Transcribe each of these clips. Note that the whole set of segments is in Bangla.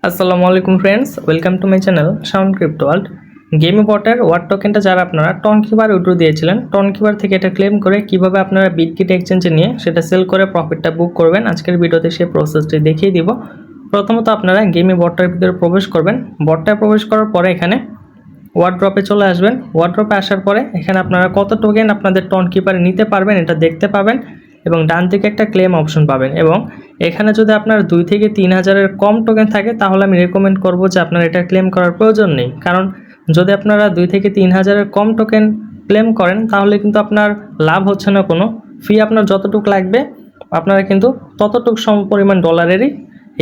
আসসালামু আলাইকুম friends, welcome to my channel sound crypto world. গেমি বটের ওয়ার টোকেনটা যারা আপনারা টনকিবার উইথড্র দিয়েছিলেন, টনকিবার থেকে এটা ক্লেম করে কিভাবে আপনারা বিটকিট এক্সচেঞ্জে নিয়ে সেটা সেল করে প্রফিটটা বুক করবেন, আজকের ভিডিওতে সেই প্রসেসটি দেখিয়ে দিব। প্রথমত আপনারা গেমি বটটার ভিতরে প্রবেশ করবেন। বটটায় প্রবেশ করার পরে এখানে ওয়ারড্রপে চলে আসবেন। ওয়ারড্রপে আসার পরে এখানে আপনারা কত টোকেন আপনাদের টনকিপারে নিতে পারবেন এটা দেখতে পাবেন এবং ডান দিকে একটা ক্লেম অপশন পাবেন। এবং এখানে যদি আপনার 2 থেকে 3 হাজারের কম টোকেন থাকে তাহলে আমি রেকমেন্ড করব যে আপনার এটা ক্লেম করার প্রয়োজন নেই, কারণ যদি আপনারা 2 থেকে 3 হাজারের কম টোকেন ক্লেম করেন তাহলে কিন্তু আপনার লাভ হচ্ছে না কোনো। ফি আপনার যতটুকু লাগবে আপনারা কিন্তু ততটুকু সম পরিমাণ ডলারেরই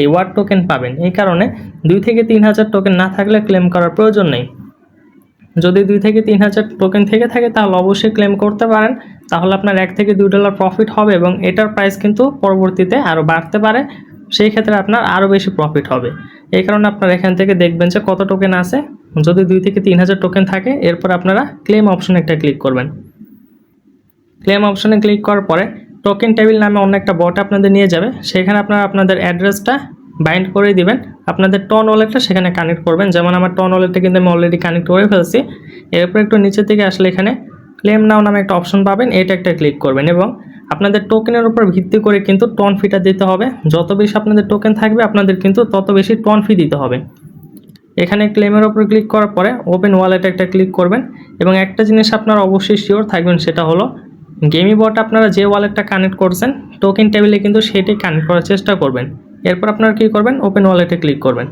এই ওয়ার টোকেন পাবেন। এই কারণে 2 থেকে 3 হাজার টোকেন না থাকলে ক্লেম করার প্রয়োজন নেই। যদি 2 থেকে 3 হাজার টোকেন থেকে থাকে তাহলে অবশ্যই ক্লেম করতে পারেন, তাহলে আপনার $1 থেকে $2 প্রফিট হবে এবং এটার প্রাইস কিন্তু পরবর্তীতে আরও বাড়তে পারে, সেই ক্ষেত্রে আপনার আরও বেশি প্রফিট হবে। এই কারণে আপনারা এখান থেকে দেখবেন যে কত টোকেন আছে। যদি 2 থেকে 3 হাজার টোকেন থাকে এরপর আপনারা ক্লেম অপশনে একটা ক্লিক করবেন। ক্লেম অপশনে ক্লিক করার পরে টোকেন টেবিল নামে অন্য একটা বট আপনাদের নিয়ে যাবে, সেখানে আপনারা আপনাদের অ্যাড্রেসটা বাইন্ড করে দিবেন, আপনাদের টন ওয়ালেটটা সেখানে কানেক্ট করবেন। যেমন আমার টন ওয়ালেটটা কিন্তু আমি অলরেডি কানেক্ট করে ফেলছি। এরপর একটু নিচে থেকে আসলে এখানে ক্লেম নাও নামে একটা অপশন পাবেন, এটা একটা ক্লিক করবেন এবং আপনাদের টোকেনের উপর ভিত্তি করে কিন্তু টন ফিটা দিতে হবে। যত বেশি আপনাদের টোকেন থাকবে আপনাদের কিন্তু তত বেশি টন ফি দিতে হবে। এখানে ক্লেমের উপর ক্লিক করার পরে ওপেন ওয়ালেটে একটা ক্লিক করবেন এবং একটা জিনিস আপনারা অবশ্যই শিওর থাকবেন, সেটা হলো গেমি বট আপনারা যে ওয়ালেটটা কানেক্ট করছেন টোকেন টেবিলে কিন্তু সেটাই কানেক্ট করার চেষ্টা করবেন। এরপর আপনারা কী করবেন, ওপেন ওয়ালেটে ক্লিক করবেন।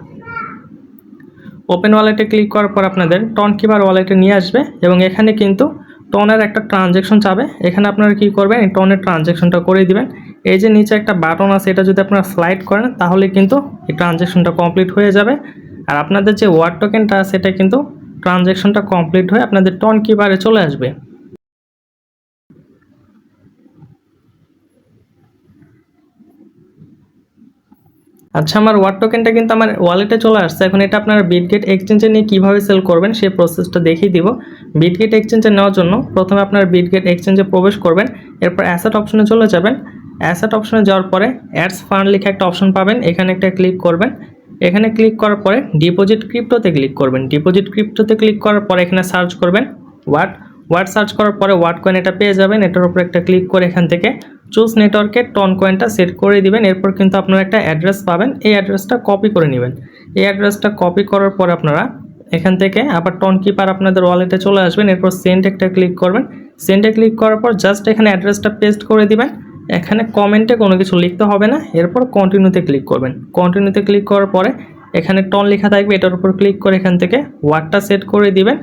ওপেন ওয়ালেটে ক্লিক করার পর আপনাদের টনকিপার ওয়ালেটে নিয়ে আসবে এবং এখানে কিন্তু টনের একটা ট্রানজ্যাকশন চাবে। এখানে আপনারা কী করবেন, এই টনের ট্রানজ্যাকশনটা করে দিবেন। এই যে নিচে একটা বাটন আছে এটা যদি আপনারা স্লাইড করেন তাহলে কিন্তু এই ট্রানজ্যাকশনটা কমপ্লিট হয়ে যাবে। আর আপনাদের যে ওয়ার টোকেনটা আছে এটা কিন্তু ট্রানজ্যাকশনটা কমপ্লিট হয়ে আপনাদের টনকিপারে চলে আসবে। আচ্ছা, আমার ওয়ার টোকেনটা কিন্তু আমার ওয়ালেটে চলে আসছে। এখন এটা আপনারা বিটগেট এক্সচেঞ্জে নিয়ে কীভাবে সেল করবেন সেই প্রসেসটা দেখিয়ে দিব। বিটগেট এক্সচেঞ্জে নেওয়ার জন্য প্রথমে আপনারা বিটগেট এক্সচেঞ্জে প্রবেশ করবেন, এরপর অ্যাসেট অপশনে চলে যাবেন। অ্যাসেট অপশনে যাওয়ার পরে অ্যাডস ফান্ড লিখে একটা অপশন পাবেন, এখানে একটা ক্লিক করবেন। এখানে ক্লিক করার পরে ডিপোজিট ক্রিপ্টোতে ক্লিক করবেন। ডিপোজিট ক্রিপ্টোতে ক্লিক করার পরে এখানে সার্চ করবেন ওয়াট সার্চ করার পরে ওয়াট কয়েন এটা পেয়ে যাবেন। এটার উপর একটা ক্লিক করে এখান থেকে চুজ নেটওয়ার্কে টন কয়েনটা সেট করে দিবেন। এরপর কিন্তু আপনারা একটা অ্যাড্রেস পাবেন, এই অ্যাড্রেসটা কপি করে নেবেন। এই অ্যাড্রেসটা কপি করার পর আপনারা এখান থেকে আবার টনকিপার আপনাদের ওয়ালেটে চলে আসবেন। এরপর সেন্ড একটা ক্লিক করবেন। সেন্ডে ক্লিক করার পর জাস্ট এখানে অ্যাড্রেসটা পেস্ট করে দিবেন। এখানে কমেন্টে কোনো কিছু লিখতে হবে না। এরপর কন্টিনিউতে ক্লিক করবেন। কন্টিনিউতে ক্লিক করার পরে এখানে টন লেখা থাকবে, এটার উপর ক্লিক করে এখান থেকে ওয়াটটা সেট করে দিবেন।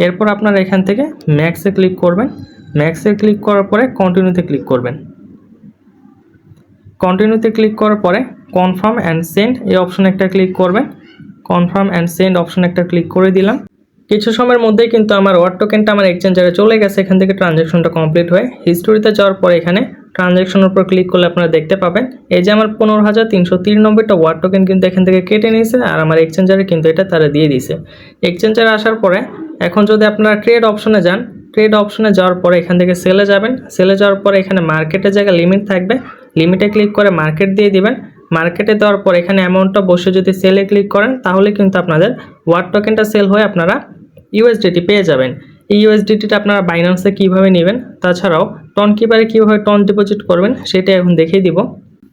এরপর আপনারা এখান থেকে ম্যাক্সে ক্লিক করবেন। ম্যাক্সে ক্লিক করার পরে কন্টিনিউতে ক্লিক করবেন। কন্টিনিউতে ক্লিক করার পরে কনফার্ম অ্যান্ড সেন্ড এই অপশনে একটা ক্লিক করবেন। কনফার্ম অ্যান্ড সেন্ড অপশনে একটা ক্লিক করে দিলাম। কিছু সময়ের মধ্যেই কিন্তু আমার ওয়ার টোকেনটা আমার এক্সচেঞ্জারে চলে গেছে। এখান থেকে ট্রানজ্যাকশনটা কমপ্লিট হয়ে হিস্টোরিতে যাওয়ার পরে এখানে ট্রানজ্যাকশনের উপর ক্লিক করলে আপনারা দেখতে পাবেন এই যে আমার 15,393টা ওয়ার টোকেন কিন্তু এখান থেকে কেটে নিয়েছে আর আমার এক্সচেঞ্জারে কিন্তু এটা তারা দিয়ে দিয়েছে। এক্সচেঞ্জারে আসার পরে এখন যদি আপনারা ট্রেড অপশনে যান, ট্রেড অপশনে যাওয়ার পরে এখান থেকে সেলে যাবেন। সেলে যাওয়ার পরে এখানে মার্কেটের জায়গায় লিমিট থাকবে, লিমিটে ক্লিক করে মার্কেট দিয়ে দিবেন। মার্কেটে দেওয়ার পর এখানে অ্যামাউন্টটা বসে যদি সেলে ক্লিক করেন তাহলে কিন্তু আপনাদের ওয়ার টোকেনটা সেল হয়ে আপনারা ইউএসডিটি পেয়ে যাবেন। এই ইউএসডিটিটা আপনারা বাইন্যান্সে কীভাবে নেবেন, তাছাড়াও টনকিপারে কীভাবে টন ডিপোজিট করবেন সেটা এখন দেখিয়ে দিব।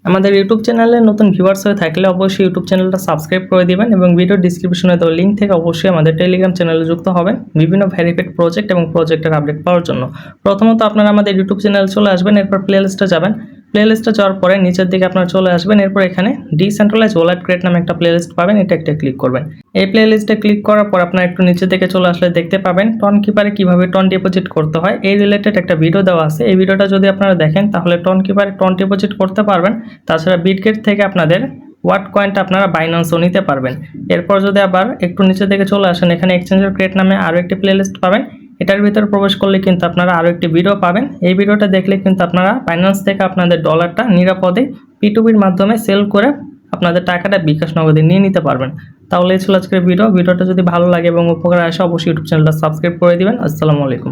আমাদের ইউটিউব চ্যানেলে নতুন ভিউয়ার্স হয়ে থাকলে অবশ্যই ইউটিউব চ্যানেলটা সাবস্ক্রাইব করে দিবেন এবং ভিডিও ডিসক্রিপশনে দেওয়া লিঙ্ক থেকে অবশ্যই আমাদের টেলিগ্রাম চ্যানেলে যুক্ত হবেন বিভিন্ন ভেরিফাইড প্রজেক্ট এবং প্রজেক্টের আপডেট পাওয়ার জন্য। প্রথমত আপনারা আমাদের ইউটিউব চ্যানেলে চলে আসবেন, এরপর প্লেলিস্টে যাবেন। প্লেলিস্টে যাওয়ার পরে নিচের দিকে আপনারা চলে আসবেন। এরপর এখানে ডিসেন্ট্রালাইজ ওয়ালেট ক্রিয়েট নামে একটা প্লেলিস্ট পাবেন, এটা একটা ক্লিক করবেন। এই প্লেলিস্টে ক্লিক করার পর আপনারা একটু নিচে দিকে চলে আসলে দেখতে পাবেন টনকিপারে কীভাবে টন ডিপোজিট করতে হয় এই রিলেটেড একটা ভিডিও দেওয়া আছে। এই ভিডিওটা যদি আপনারা দেখেন তাহলে টনকিপারে টন ডিপোজিট করতে পারবেন। তাছাড়া বিটগেট থেকে আপনাদের ওয়াট কয়েনটা আপনারা বাইন্যান্সও নিতে পারবেন। এরপর যদি আবার একটু নিচে দিকে চলে আসেন এখানে এক্সচেঞ্জার ক্রিয়েট নামে আরও একটি প্লেলিস্ট পাবেন, এটার ভিতরে প্রবেশ করলে কিন্তু আপনারা আরও একটি ভিডিও পাবেন। এই ভিডিওটা দেখলে কিন্তু আপনারা বাইন্যান্স থেকে আপনাদের ডলারটা নিরাপদে P2Pর মাধ্যমে সেল করে আপনাদের টাকাটা বিকাশ নগদে নিয়ে নিতে পারবেন। তাহলে এই ছিল আজকের ভিডিওটা যদি ভালো লাগে এবং উপকার আসে অবশ্যই ইউটিউব চ্যানেলটা সাবস্ক্রাইব করে দিবেন। আসসালামু আলাইকুম।